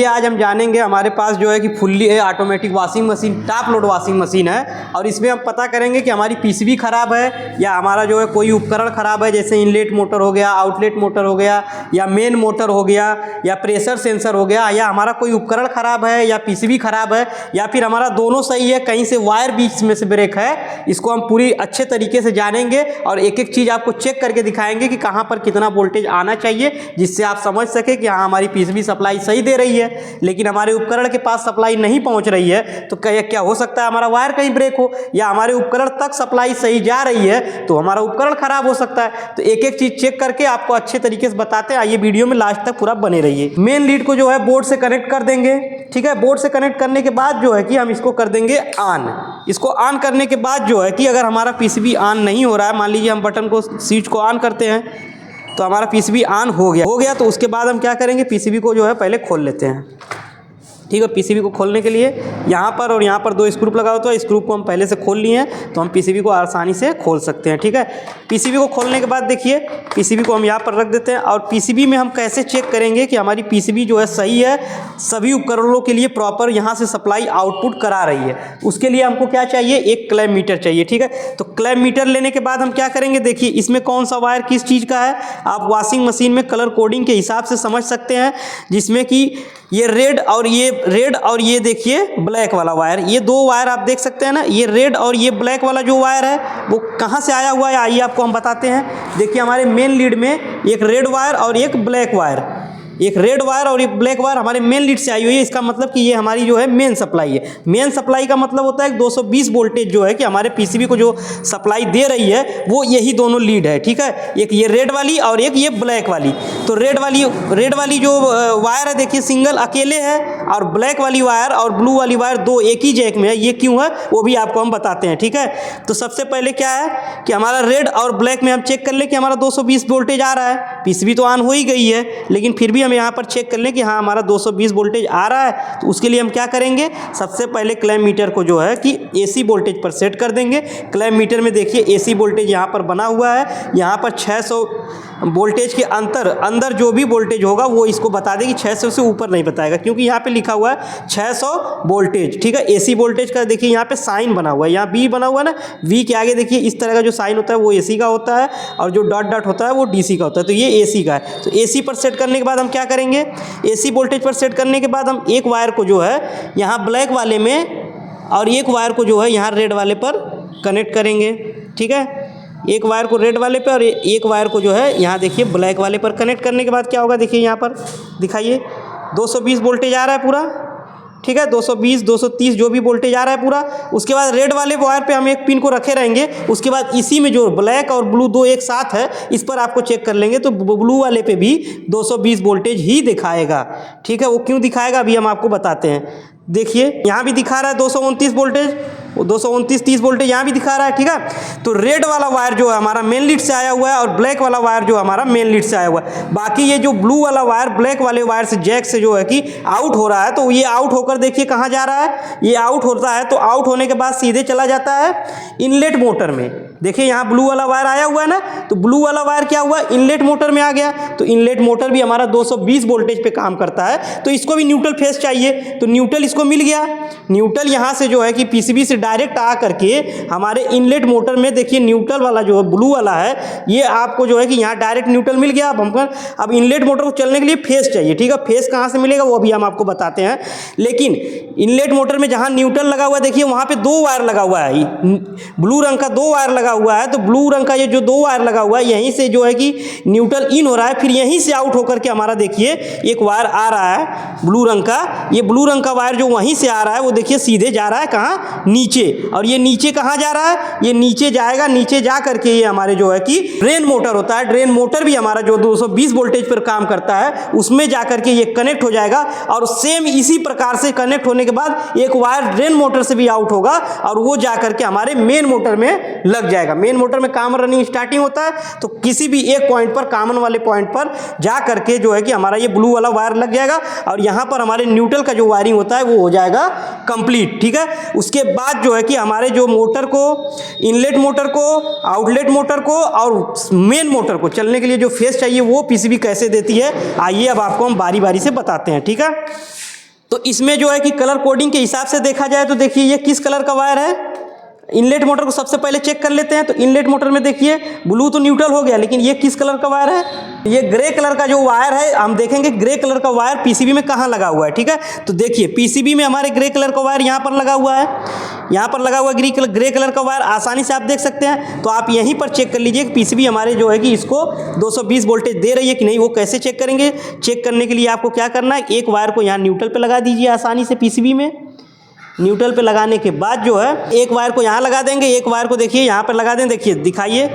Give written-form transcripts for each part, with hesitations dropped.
ये आज हम जानेंगे, हमारे पास जो है कि fully automatic washing machine, top load washing machine है और इसमें हम पता करेंगे कि हमारी पीसीबी ख़राब है या हमारा जो है कोई उपकरण ख़राब है, जैसे इनलेट मोटर हो गया, आउटलेट मोटर हो गया या मेन मोटर हो गया या प्रेशर सेंसर हो गया, या हमारा कोई उपकरण ख़राब है या पीसीबी ख़राब है या फिर हमारा दोनों सही है, कहीं से वायर बीच में से ब्रेक है। इसको हम पूरी अच्छे तरीके से जानेंगे और एक एक चीज़ आपको चेक करके दिखाएंगे कि कहाँ पर कितना वोल्टेज आना चाहिए, जिससे आप समझ सके कि हाँ हमारी पीसीबी सप्लाई सही दे रही है, लेकिन हमारे उपकरण के पास सप्लाई नहीं पहुंच रही है। तो क्या हो सकता है हमारा वायर कहीं ब्रेक हो, या हमारे उपकरण तक सप्लाई सही जा रही है तो हमारा उपकरण खराब हो सकता है। तो एक एक चीज चेक करके आपको अच्छे तरीके से बताते हैं। आइए वीडियो में लास्ट तक पूरा बने रहिए। मेन लीड को जो है बोर्ड से कनेक्ट कर देंगे, ठीक है। बोर्ड से कनेक्ट करने के बाद जो है कि हम इसको कर देंगे ऑन। इसको ऑन करने के बाद जो है कि अगर हमारा पीसीबी ऑन नहीं हो रहा है, मान लीजिए हम बटन को, स्विच को ऑन करते हैं तो हमारा पीसीबी ऑन हो गया। तो उसके बाद हम क्या करेंगे, पीसीबी को जो है पहले खोल लेते हैं, ठीक है। पीसीबी को खोलने के लिए यहाँ पर और यहाँ पर दो स्क्रू लगा होता है, स्क्रू को हम पहले से खोल लिए हैं तो हम पीसीबी को आसानी से खोल सकते हैं, ठीक है। पीसीबी को खोलने के बाद देखिए, पीसीबी को हम यहाँ पर रख देते हैं और पीसीबी में हम कैसे चेक करेंगे कि हमारी पीसीबी जो है सही है, सभी उपकरणों के लिए प्रॉपर यहाँ से सप्लाई आउटपुट करा रही है। उसके लिए हमको क्या चाहिए, एक क्लैंप मीटर चाहिए, ठीक है। तो क्लैंप मीटर लेने के बाद हम क्या करेंगे, देखिए इसमें कौन सा वायर किस चीज़ का है आप वॉशिंग मशीन में कलर कोडिंग के हिसाब से समझ सकते हैं, जिसमें कि ये रेड और ये देखिए ब्लैक वाला वायर, ये दो वायर आप देख सकते हैं ना। ये रेड और ये ब्लैक वाला जो वायर है वो कहाँ से आया हुआ है, आइए आपको हम बताते हैं। देखिए हमारे मेन लीड में एक रेड वायर और एक ब्लैक वायर, एक रेड वायर और एक ब्लैक वायर हमारे मेन लीड से आई हुई है। इसका मतलब कि ये हमारी जो है मेन सप्लाई है। मेन सप्लाई का मतलब होता है 220 वोल्टेज जो है कि हमारे पीसीबी को जो सप्लाई दे रही है वो यही दोनों लीड है, ठीक है। एक ये रेड वाली और एक ये ब्लैक वाली। तो रेड वाली जो वायर है देखिए सिंगल अकेले है, और ब्लैक वाली वायर और ब्लू वाली वायर दो एक ही जैक में है। ये क्यों है वो भी आपको हम बताते हैं, ठीक है। तो सबसे पहले क्या है कि हमारा रेड और ब्लैक में हम चेक कर लें कि हमारा 220 वोल्टेज आ रहा है। पीसीबी तो ऑन हो ही गई है, लेकिन फिर भी यहाँ पर चेक कर लें कि हाँ हमारा 220 वोल्टेज आ रहा है। तो उसके लिए हम क्या करेंगे, सबसे पहले क्लैंप मीटर को जो है कि एसी वोल्टेज पर सेट कर देंगे। क्लैंप मीटर में देखिए एसी वोल्टेज यहाँ पर बना हुआ है, यहाँ पर 600 वोल्टेज के अंदर जो भी वोल्टेज होगा वो इसको बता देगी, 600 से ऊपर नहीं बताएगा, क्योंकि यहाँ पे लिखा हुआ है 600 वोल्टेज, ठीक है। एसी वोल्टेज का देखिए यहाँ पे साइन बना हुआ है, यहाँ बी बना हुआ है ना, वी के आगे देखिए इस तरह का जो साइन होता है वो एसी का होता है और जो डॉट डॉट होता है वो डीसी का होता है। तो ये एसी का है। तो एसी पर सेट करने के बाद हम क्या करेंगे, एसी वोल्टेज पर सेट करने के बाद हम एक वायर को जो है यहाँ ब्लैक वाले में और एक वायर को जो है यहाँ रेड वाले पर कनेक्ट करेंगे, ठीक है। एक वायर को रेड वाले पे और एक वायर को जो है यहाँ देखिए ब्लैक वाले पर कनेक्ट करने के बाद क्या होगा, देखिए यहाँ पर दिखाइए 220 वोल्टेज आ रहा है पूरा, ठीक है। 220 230 जो भी वोल्टेज आ रहा है पूरा। उसके बाद रेड वाले वायर पे हम एक पिन को रखे रहेंगे। उसके बाद इसी में जो ब्लैक और ब्लू दो एक साथ है इस पर आपको चेक कर लेंगे, तो ब्लू वाले पे भी 220 वोल्टेज ही दिखाएगा, ठीक है। वो क्यों दिखाएगा अभी हम आपको बताते हैं। देखिए यहाँ भी दिखा रहा है 229 वोल्टेज, 229-30 वोल्टेज यहाँ भी दिखा रहा है, ठीक है। तो रेड वाला वायर जो है हमारा मेन लीड से आया हुआ है और ब्लैक वाला वायर जो हमारा मेन लीड से आया हुआ है। बाकी ये जो ब्लू वाला वायर ब्लैक वाले वायर से जैक से जो है कि आउट हो रहा है, तो ये आउट होकर देखिए कहाँ जा रहा है, ये आउट होता है। तो आउट होने के बाद सीधे चला जाता है इनलेट मोटर में। देखिए यहाँ ब्लू वाला वायर आया हुआ है ना, तो ब्लू वाला वायर क्या हुआ, इनलेट मोटर में आ गया। तो इनलेट मोटर भी हमारा 220 वोल्टेज पे काम करता है, तो इसको भी न्यूट्रल फेस चाहिए, तो न्यूट्रल इसको मिल गया। न्यूट्रल यहाँ से जो है कि पीसीबी से डायरेक्ट आ करके हमारे इनलेट मोटर में देखिए न्यूट्रल वाला जो है ब्लू वाला है, ये आपको जो है कि यहाँ डायरेक्ट न्यूट्रल मिल गया। अब इनलेट मोटर को चलने के लिए फेस चाहिए, ठीक है। फेस कहाँ से मिलेगा वो अभी हम आपको बताते हैं। लेकिन इनलेट मोटर में जहाँ न्यूट्रल लगा हुआ है देखिए वहाँ पे दो वायर लगा हुआ है, ब्लू रंग का दो वायर लगा हुआ है। तो ब्लू रंग का ये जो दो वायर लगा हुआ है यहीं से जो है कि न्यूट्रल इन हो रहा है, फिर यहीं से आउट होकर के हमारा देखिए एक वायर आ रहा है ब्लू रंग का। ये ब्लू रंग का वायर जो वहीं से आ रहा है वो देखिए सीधे जा रहा है कहाँ, नीचे। और ये नीचे कहाँ जा रहा है, ये नीचे जाएगा, नीचे जा करके ये हमारे जो है कि ड्रेन मोटर होता है, ड्रेन मोटर भी हमारा जो 220 वोल्टेज पर काम करता है उसमें जा करके ये कनेक्ट हो जाएगा। और सेम इसी प्रकार से कनेक्ट होने के बाद एक वायर ड्रेन मोटर से भी आउट होगा और वो जा करके हमारे मेन मोटर में लग जाएगा। मेन मोटर में कॉमन रनिंग स्टार्टिंग होता है, तो किसी भी एक पॉइंट पर, कॉमन वाले पॉइंट पर जा करके जो है कि हमारा ये ब्लू वाला वायर लग जाएगा और यहाँ पर हमारे न्यूट्रल का जो वायरिंग होता है वो हो जाएगा कंप्लीट, ठीक है। उसके बाद जो है कि हमारे जो मोटर को, इनलेट मोटर को, आउटलेट मोटर को और मेन मोटर को चलने के लिए जो फेस चाहिए वो पीसीबी कैसे देती है, आइए अब आपको हम बारी बारी से बताते हैं, ठीक है। तो इसमें जो है कि कलर कोडिंग के हिसाब से देखा जाए तो देखिए ये किस कलर का वायर है। इनलेट मोटर को सबसे पहले चेक कर लेते हैं। तो इनलेट मोटर में देखिए ब्लू तो न्यूट्रल हो गया, लेकिन ये किस कलर का वायर है, ये ग्रे कलर का जो वायर है। हम देखेंगे ग्रे कलर का वायर पीसीबी में कहाँ लगा हुआ है, ठीक है। तो देखिए पीसीबी में हमारे ग्रे कलर का वायर यहाँ पर लगा हुआ है, यहाँ पर लगा हुआ है ग्रे कलर का वायर, आसानी से आप देख सकते हैं। तो आप यहीं पर चेक कर लीजिए कि पीसीबी हमारे जो है कि इसको 220 वोल्टेज दे रही है कि नहीं। वो कैसे चेक करेंगे, चेक करने के लिए आपको क्या करना है, एक वायर को यहाँ न्यूट्रल पे लगा दीजिए आसानी से पीसीबी में। न्यूट्रल पे लगाने के बाद जो है एक वायर को यहाँ लगा देंगे, एक वायर को देखिए यहाँ पर लगा दें। देखिए दिखाइए,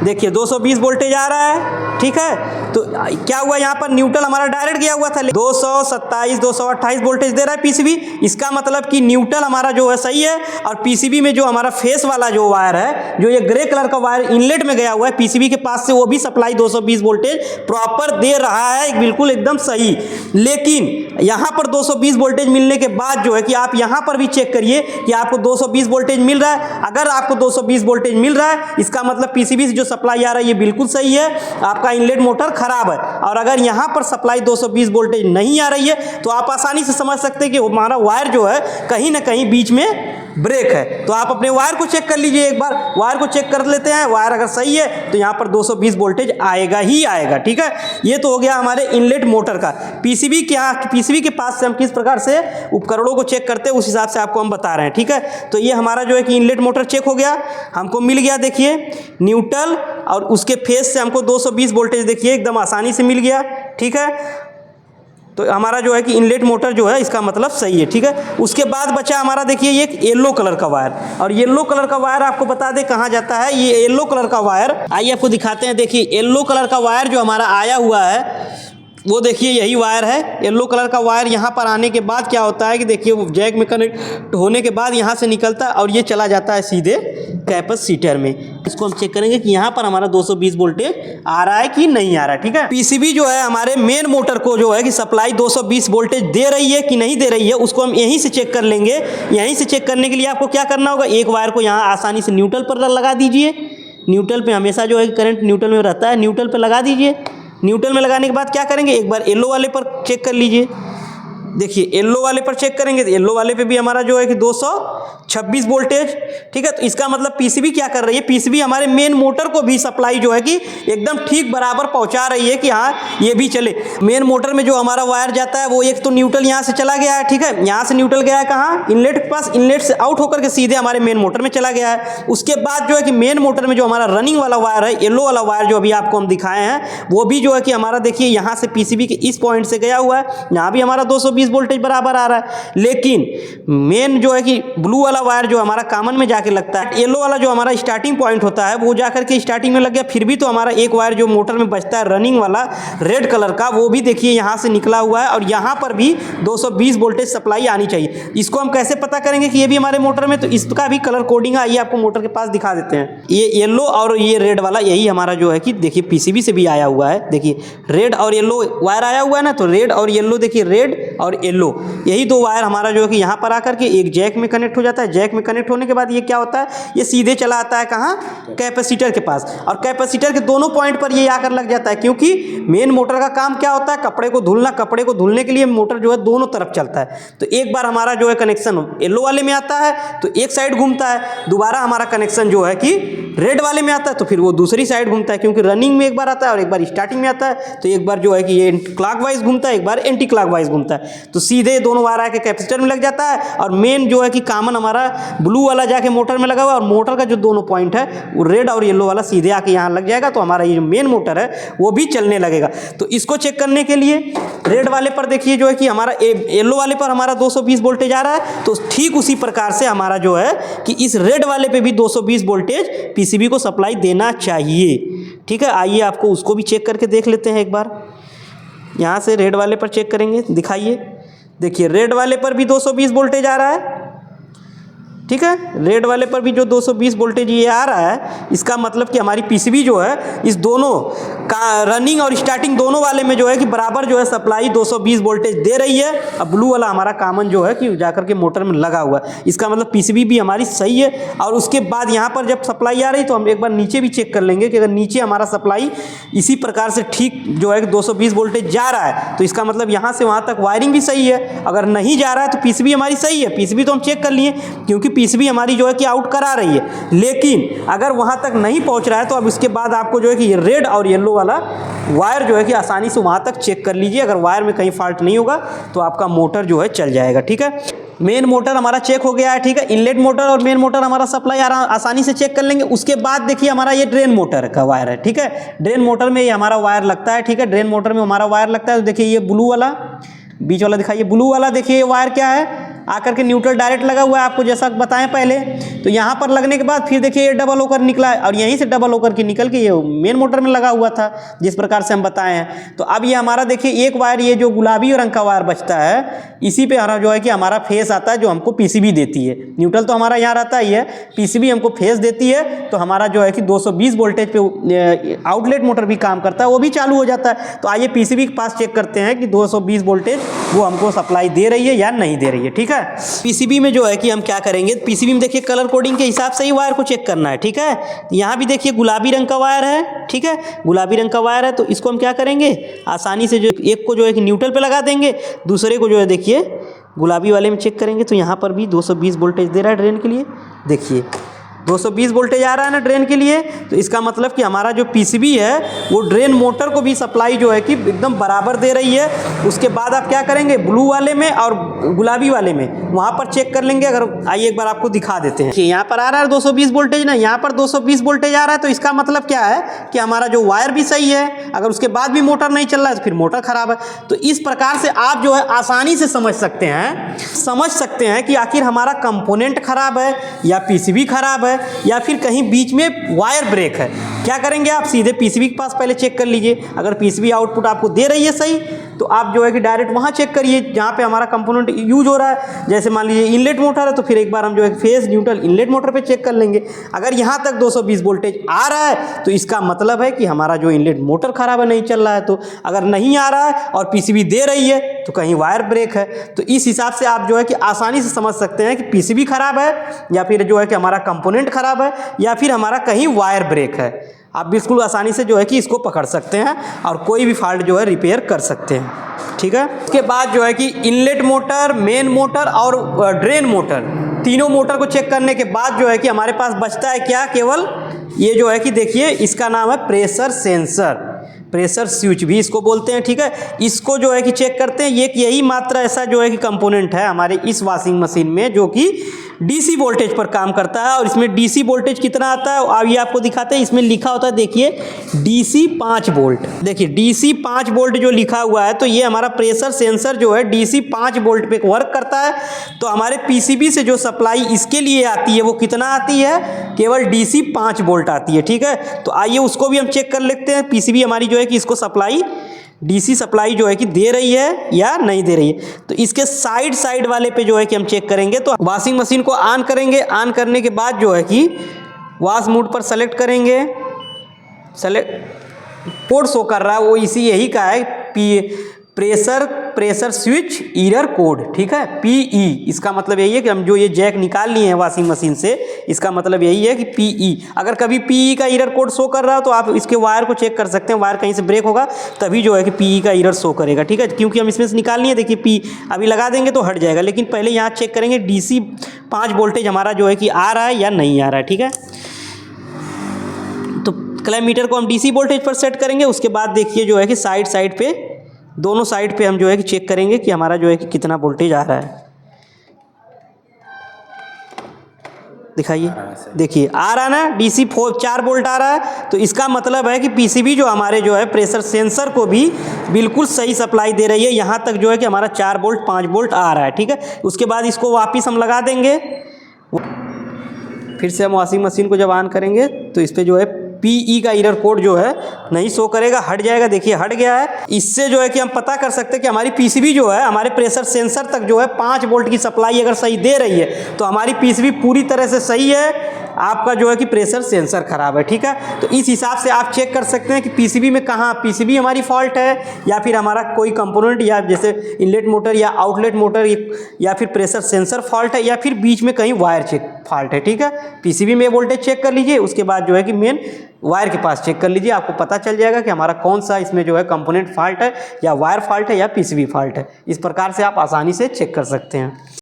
देखिए 220 वोल्टेज आ रहा है, ठीक है। तो क्या हुआ, यहाँ पर न्यूट्रल हमारा डायरेक्ट गया हुआ था, 227 228 वोल्टेज दे रहा है पीसीबी। इसका मतलब कि न्यूट्रल हमारा जो है सही है, और पीसीबी में जो हमारा फेस वाला जो वायर है, जो ये ग्रे कलर का वायर इनलेट में गया हुआ है पीसीबी के पास से, वो भी सप्लाई 220 वोल्टेज प्रॉपर दे रहा है, बिल्कुल एकदम सही। लेकिन यहाँ पर 220 वोल्टेज मिलने के बाद जो है कि आप यहाँ पर भी चेक करिए कि आपको 220 वोल्टेज मिल रहा है। अगर आपको 220 वोल्टेज मिल रहा है, इसका मतलब पीसीबी से जो सप्लाई आ रहा है ये बिल्कुल सही है, आपका इनलेट मोटर खराब है। और अगर यहाँ पर सप्लाई 220 वोल्टेज नहीं आ रही है, तो आप आसानी से समझ सकते हैं कि हमारा वायर जो है कहीं ना कहीं बीच में ब्रेक है। तो आप अपने वायर को चेक कर लीजिए, एक बार वायर को चेक कर लेते हैं। वायर अगर सही है तो यहाँ पर 220 वोल्टेज आएगा ही आएगा, ठीक है। ये तो हो गया हमारे इनलेट मोटर का। पीसीबी के पास से हम किस प्रकार से उपकरणों को चेक करते हैं उस हिसाब से आपको हम बता रहे हैं, ठीक है। तो ये हमारा जो है कि इनलेट मोटर चेक हो गया, हमको मिल गया। देखिए न्यूट्रल और उसके फेस से हमको 220 वोल्टेज देखिए एकदम आसानी से मिल गया, ठीक है। तो हमारा जो है कि इनलेट मोटर जो है इसका मतलब सही है, ठीक है। उसके बाद बचा हमारा देखिए ये येलो कलर का वायर, और येलो कलर का वायर आपको बता दें कहाँ जाता है। ये येलो कलर का वायर आइए आपको दिखाते हैं। देखिए येलो कलर का वायर जो हमारा आया हुआ है वो देखिए यही वायर है। येलो कलर का वायर यहाँ पर आने के बाद क्या होता है कि देखिए वो जैक में कनेक्ट होने के बाद यहाँ से निकलता है और ये चला जाता है सीधे कैपेसिटर में। इसको हम चेक करेंगे कि यहाँ पर हमारा 220 वोल्टेज आ रहा है कि नहीं आ रहा है, ठीक है। पीसीबी जो है हमारे मेन मोटर को जो है कि सप्लाई 220 वोल्टेज दे रही है कि नहीं दे रही है, उसको हम यहीं से चेक कर लेंगे। यहीं से चेक करने के लिए आपको क्या करना होगा, एक वायर को यहाँ आसानी से न्यूट्रल पर लगा दीजिए। न्यूट्रल पे हमेशा जो है करंट न्यूट्रल में रहता है, न्यूट्रल पे लगा दीजिए। न्यूट्रल में लगाने के बाद क्या करेंगे, एक बार येलो वाले पर चेक कर लीजिए। देखिए येलो वाले पर चेक करेंगे तो येलो वाले पे भी हमारा जो है कि 226 वोल्टेज, ठीक है। तो इसका मतलब पीसीबी क्या कर रही है, पीसीबी हमारे मेन मोटर को भी सप्लाई जो है कि एकदम ठीक बराबर पहुंचा रही है कि हाँ ये भी चले। मेन मोटर में जो हमारा वायर जाता है वो एक तो न्यूट्रल यहाँ से चला गया है, ठीक है। यहाँ से न्यूट्रल गया है कहाँ, इनलेट के पास, इनलेट से आउट होकर के सीधे हमारे मेन मोटर में चला गया है। उसके बाद जो है कि मेन मोटर में जो हमारा रनिंग वाला वायर है, येलो वाला वायर जो अभी आपको हम दिखाए हैं, वो भी जो है कि हमारा देखिए यहाँ से पीसीबी के इस पॉइंट से गया हुआ है। यहाँ भी हमारा 220 वोल्टेज बराबर आ रहा है। लेकिन मेन जो है कि ब्लू वाला वायर जो हमारा कॉमन में जाके लगता है, येलो वाला जो हमारा स्टार्टिंग पॉइंट होता है वो जाकर के स्टार्टिंग में लग गया। फिर भी तो हमारा एक वायर जो मोटर में बचता है रनिंग वाला रेड कलर का, वो भी देखिए यहाँ से निकला हुआ है और यहाँ पर भी 220 वोल्टेज सप्लाई आनी चाहिए। इसको हम कैसे पता करेंगे कि ये भी हमारे मोटर में, तो इसका भी कलर कोडिंग आइए आपको मोटर के पास दिखा देते हैं। ये येलो और ये रेड वाला यही हमारा जो है कि देखिए पीसीबी से भी आया हुआ है। देखिए रेड और येलो वायर आया हुआ है ना, तो रेड और येलो देखिए, रेड और येलो यही दो वायर हमारा जो है कि यहाँ पर आकर के एक जैक में कनेक्ट हो जाता है। जैक में कनेक्ट होने के बाद ये क्या होता है, ये सीधे चला आता है कहाँ, कैपेसिटर के पास। और कैपेसिटर के दोनों पॉइंट पर ये आकर लग जाता है, क्योंकि मेन मोटर का काम क्या होता है, कपड़े को धुलना। कपड़े को धुलने के लिए मोटर जो है दोनों तरफ चलता है। तो एक बार हमारा जो है कनेक्शन येलो वाले में आता है तो एक साइड घूमता है, दोबारा हमारा कनेक्शन जो है कि रेड वाले में आता है तो फिर वो दूसरी साइड घूमता है, क्योंकि रनिंग में एक बार आता है और एक बार स्टार्टिंग में आता है। तो एक बार जो है कि ये क्लॉकवाइज घूमता है, एक बार एंटी क्लॉकवाइज घूमता है। तो सीधे दोनों वायर आके कैपेसिटर में लग जाता है और मेन जो है कि कॉमन हमारा ब्लू वाला जाके मोटर में लगा हुआ है, और मोटर का जो दोनों पॉइंट है वो रेड और येलो वाला सीधे आके यहाँ लग जाएगा। तो हमारा ये जो मेन मोटर है वो भी चलने लगेगा। तो इसको चेक करने के लिए रेड वाले पर देखिए जो है कि हमारा येलो वाले पर हमारा 220 वोल्टेज आ रहा है, तो ठीक उसी प्रकार से हमारा जो है कि इस रेड वाले पे भी 220 वोल्टेज पीसीबी को सप्लाई देना चाहिए, ठीक है। आइए आपको उसको भी चेक करके देख लेते हैं एक बार। यहाँ से रेड वाले पर चेक करेंगे, दिखाइए। देखिए रेड वाले पर भी 220 वोल्टेज आ रहा है, ठीक है। रेड वाले पर भी जो 220 वोल्टेज ये आ रहा है, इसका मतलब कि हमारी पीसीबी जो है इस दोनों रनिंग और स्टार्टिंग दोनों वाले में जो है कि बराबर जो है सप्लाई 220 वोल्टेज दे रही है। अब ब्लू वाला हमारा कॉमन जो है कि जाकर के मोटर में लगा हुआ है, इसका मतलब पीसीबी भी हमारी सही है। और उसके बाद यहाँ पर जब सप्लाई आ रही तो हम एक बार नीचे भी चेक कर लेंगे कि अगर नीचे हमारा सप्लाई इसी प्रकार से ठीक जो है कि 220 वोल्टेज जा रहा है तो इसका मतलब यहाँ से वहाँ तक वायरिंग भी सही है। अगर नहीं जा रहा है तो पीसीबी हमारी सही है, पीसीबी तो हम चेक कर लिए क्योंकि पीसीबी हमारी जो है कि आउट करा रही है। लेकिन अगर वहाँ तक नहीं पहुँच रहा है तो अब इसके बाद आपको जो है कि ये रेड और येलो वाला वायर जो है कि आसानी से वहाँ तक चेक कर लीजिए। अगर वायर में कहीं फॉल्ट नहीं होगा तो आपका मोटर जो है चल जाएगा। ठीक है, मेन मोटर हमारा चेक हो गया है। ठीक है, इनलेट मोटर और मेन मोटर हमारा सप्लाई आसानी से चेक कर लेंगे। उसके बाद देखिए हमारा ये ड्रेन मोटर का वायर है। ठीक है, ड्रेन मोटर में ये हमारा वायर लगता है। ठीक है, ड्रेन मोटर में हमारा वायर लगता है। तो देखिए ये ब्लू वाला, बीच वाला दिखाइए, ब्लू वाला देखिए ये वायर क्या है, आकर के न्यूट्रल डायरेक्ट लगा हुआ है, आपको जैसा बताएं पहले। तो यहाँ पर लगने के बाद फिर देखिए ये डबल होकर निकला है और यहीं से डबल होकर के निकल के ये मेन मोटर में लगा हुआ था जिस प्रकार से हम बताए हैं। तो अब ये हमारा देखिए एक वायर, ये जो गुलाबी रंग का वायर बचता है, इसी पे हमारा जो है कि हमारा फेस आता है जो हमको पीसीबी देती है। न्यूट्रल तो हमारा यहाँ रहता ही है, पीसीबी हमको फेस देती है। तो हमारा जो है कि 220 वोल्टेज पे आउटलेट मोटर भी काम करता है, वो भी चालू हो जाता है। तो आइए पीसीबी के पास चेक करते हैं कि 220 वोल्टेज वो हमको सप्लाई दे रही है या नहीं दे रही है। ठीक है, पीसीबी में जो है कि हम क्या करेंगे, पीसीबी में देखिए कलर कोडिंग के हिसाब से ही वायर को चेक करना है। ठीक है, यहाँ भी देखिए गुलाबी रंग का वायर है। ठीक है, गुलाबी रंग का वायर है तो इसको हम क्या करेंगे, आसानी से जो एक को जो है कि न्यूट्रल पे लगा देंगे, दूसरे को जो है देखिए गुलाबी वाले में चेक करेंगे तो यहाँ पर भी 220 वोल्टेज दे रहा है ड्रेन के लिए। देखिए 220 वोल्टेज आ रहा है ना ड्रेन के लिए, तो इसका मतलब कि हमारा जो पीसीबी है वो ड्रेन मोटर को भी सप्लाई जो है कि एकदम बराबर दे रही है। उसके बाद आप क्या करेंगे, ब्लू वाले में और गुलाबी वाले में वहाँ पर चेक कर लेंगे। अगर आइए एक बार आपको दिखा देते हैं कि यहाँ पर आ रहा है 220 वोल्टेज ना, यहाँ पर 220 वोल्टेज आ रहा है। तो इसका मतलब क्या है कि हमारा जो वायर भी सही है, अगर उसके बाद भी मोटर नहीं चल रहा है तो फिर मोटर खराब है। तो इस प्रकार से आप जो है आसानी से समझ सकते हैं कि आखिर हमारा कंपोनेंट खराब है या पीसीबी खराब है या फिर कहीं बीच में वायर ब्रेक है। क्या करेंगे, आप सीधे पीसीबी के पास पहले चेक कर लीजिए। अगर पीसीबी आउटपुट आपको दे रही है सही तो आप जो है कि डायरेक्ट वहाँ चेक करिए जहाँ पे हमारा कंपोनेंट यूज हो रहा है। जैसे मान लीजिए इनलेट मोटर है तो फिर एक बार हम जो है फेस न्यूट्रल इनलेट मोटर पे चेक कर लेंगे। अगर यहाँ तक 220 वोल्टेज आ रहा है तो इसका मतलब है कि हमारा जो इनलेट मोटर खराब है, नहीं चल रहा है। तो अगर नहीं आ रहा है और पीसीबी दे रही है तो कहीं वायर ब्रेक है। तो इस हिसाब से आप जो है कि आसानी से समझ सकते हैं कि पीसीबी खराब है या फिर जो है कि हमारा कंपोनेंट खराब है या फिर हमारा कहीं वायर ब्रेक है। आप बिल्कुल आसानी से जो है कि इसको पकड़ सकते हैं और कोई भी फॉल्ट जो है रिपेयर कर सकते हैं। ठीक है, उसके बाद जो है कि इनलेट मोटर, मेन मोटर और ड्रेन मोटर, तीनों मोटर को चेक करने के बाद जो है कि हमारे पास बचता है क्या, केवल ये जो है कि देखिए इसका नाम है प्रेशर सेंसर, प्रेशर स्विच भी इसको बोलते हैं। ठीक है, इसको जो है कि चेक करते हैं। ये यही मात्र ऐसा जो है कि कंपोनेंट है हमारे इस वॉशिंग मशीन में जो कि डीसी वोल्टेज पर काम करता है। और इसमें डीसी वोल्टेज कितना आता है अब ये आपको दिखाते हैं। इसमें लिखा होता है देखिए डीसी 5 वोल्ट। देखिए डीसी 5 वोल्ट जो लिखा हुआ है तो ये हमारा प्रेशर सेंसर जो है डीसी 5 वोल्ट पे वर्क करता है। तो हमारे पीसीबी से जो सप्लाई इसके लिए आती है वो कितना आती है, केवल डीसी 5 वोल्ट आती है। ठीक है, तो आइए उसको भी हम चेक कर लेते हैं। पीसीबी हमारी जो है कि इसको सप्लाई डीसी सप्लाई जो है कि दे रही है या नहीं दे रही है। तो इसके साइड वाले पे जो है कि हम चेक करेंगे। तो वॉशिंग मशीन को ऑन करेंगे, ऑन करने के बाद जो है कि वॉश मोड पर सेलेक्ट करेंगे। सेलेक्ट कोड शो कर रहा है वो यही का है प्रेशर स्विच एरर कोड। ठीक है, पीई, इसका मतलब यही है कि हम जो ये जैक निकाल लिए हैं वॉशिंग मशीन से, इसका मतलब यही है कि पीई। अगर कभी पीई का एरर कोड शो कर रहा हो तो आप इसके वायर को चेक कर सकते हैं। वायर कहीं से ब्रेक होगा तभी जो है कि पीई का एरर शो करेगा। ठीक है, क्योंकि हम इसमें से निकाल लिए, देखिए पी अभी लगा देंगे तो हट जाएगा। लेकिन पहले यहाँ चेक करेंगे डीसी 5 वोल्टेज हमारा जो है कि आ रहा है या नहीं आ रहा है। ठीक है, तो क्लैम्प मीटर को हम डीसी वोल्टेज पर सेट करेंगे। उसके बाद देखिए जो है कि साइड पे दोनों साइड पे हम जो है कि चेक करेंगे कि हमारा जो है कि कितना वोल्टेज आ रहा है। दिखाइए, देखिए आ रहा है ना, डीसी 4 वोल्ट आ रहा है। तो इसका मतलब है कि पीसीबी जो हमारे जो है प्रेशर सेंसर को भी बिल्कुल सही सप्लाई दे रही है। यहाँ तक जो है कि हमारा 4 वोल्ट 5 वोल्ट आ रहा है। ठीक है, उसके बाद इसको वापस हम लगा देंगे। फिर से हम वॉशिंग मशीन को जब ऑन करेंगे तो इस पर जो है पीई का एरर कोड जो है नहीं शो करेगा, हट जाएगा। देखिए हट गया है। इससे जो है कि हम पता कर सकते हैं कि हमारी पीसीबी जो है हमारे प्रेशर सेंसर तक जो है 5 वोल्ट की सप्लाई अगर सही दे रही है तो हमारी पीसीबी पूरी तरह से सही है। आपका जो है कि प्रेशर सेंसर ख़राब है, ठीक है। तो इस हिसाब से आप चेक कर सकते हैं कि पीसीबी में कहाँ पीसीबी हमारी फॉल्ट है या फिर हमारा कोई कंपोनेंट या जैसे इनलेट मोटर या आउटलेट मोटर या फिर प्रेशर सेंसर फॉल्ट है या फिर बीच में कहीं वायर चेक फॉल्ट है, ठीक है। पीसीबी में वोल्टेज चेक कर लीजिए, उसके बाद जो है कि मेन वायर के पास चेक कर लीजिए, आपको पता चल जाएगा कि हमारा कौन सा इसमें जो है कंपोनेंट फॉल्ट है या वायर फॉल्ट है या पीसीबी फॉल्ट है। इस प्रकार से आप आसानी से चेक कर सकते हैं।